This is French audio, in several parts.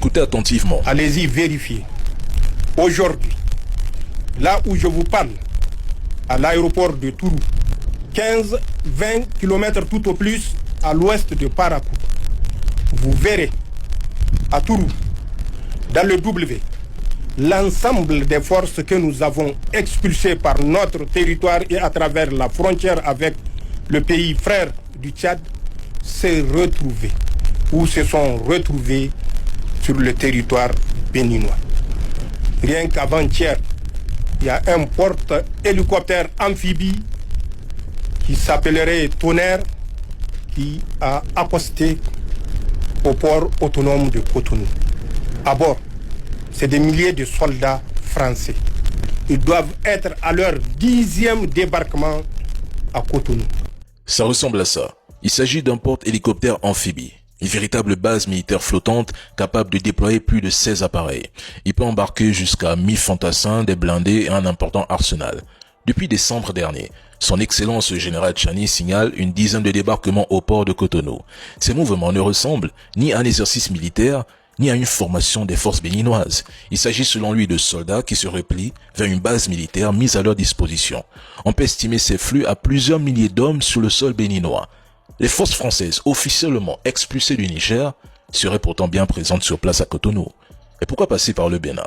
Écoutez attentivement. Allez-y vérifier. Aujourd'hui, là où je vous parle, à l'aéroport de Tourou, 15-20 km tout au plus à l'ouest de Parakou, vous verrez à Tourou, dans le W, l'ensemble des forces que nous avons expulsées par notre territoire et à travers la frontière avec le pays frère du Tchad s'est retrouvées ou se sont retrouvées sur le territoire béninois. Rien qu'avant-hier, il y a un porte-hélicoptère amphibie qui s'appellerait Tonnerre qui a accosté au port autonome de Cotonou. À bord, c'est des milliers de soldats français. Ils doivent être à leur 10e débarquement à Cotonou. Ça ressemble à ça. Il s'agit d'un porte-hélicoptère amphibie. Une véritable base militaire flottante capable de déployer plus de 16 appareils. Il peut embarquer jusqu'à 1000 fantassins, des blindés et un important arsenal. Depuis décembre dernier, son Excellence le général Tchani signale une dizaine de débarquements au port de Cotonou. Ces mouvements ne ressemblent ni à un exercice militaire, ni à une formation des forces béninoises. Il s'agit selon lui de soldats qui se replient vers une base militaire mise à leur disposition. On peut estimer ces flux à plusieurs milliers d'hommes sur le sol béninois. Les forces françaises officiellement expulsées du Niger seraient pourtant bien présentes sur place à Cotonou. Et pourquoi passer par le Bénin?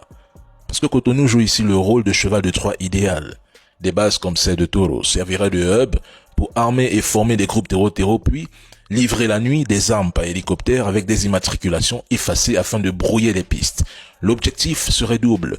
Parce que Cotonou joue ici le rôle de cheval de Troie idéal. Des bases comme celle de Toro serviraient de hub pour armer et former des groupes terreau puis livrer la nuit des armes par hélicoptère avec des immatriculations effacées afin de brouiller les pistes. L'objectif serait double: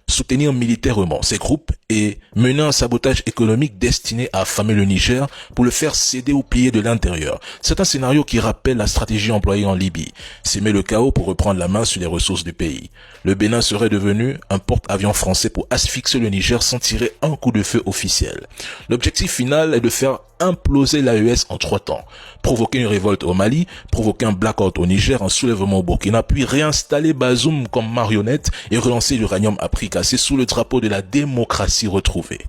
soutenir militairement ces groupes et mener un sabotage économique destiné à affamer le Niger pour le faire céder ou plier de l'intérieur. C'est un scénario qui rappelle la stratégie employée en Libye: s'aimer le chaos pour reprendre la main sur les ressources du pays. Le Bénin serait devenu un porte-avions français pour asphyxier le Niger sans tirer un coup de feu officiel. L'objectif final est de faire imploser l'AES en 3 temps: provoquer une révolte au Mali, provoquer un blackout au Niger, un soulèvement au Burkina, puis réinstaller Bazoum comme marionnette et relancer l'uranium à prix cassé sous le drapeau de la démocratie retrouvée.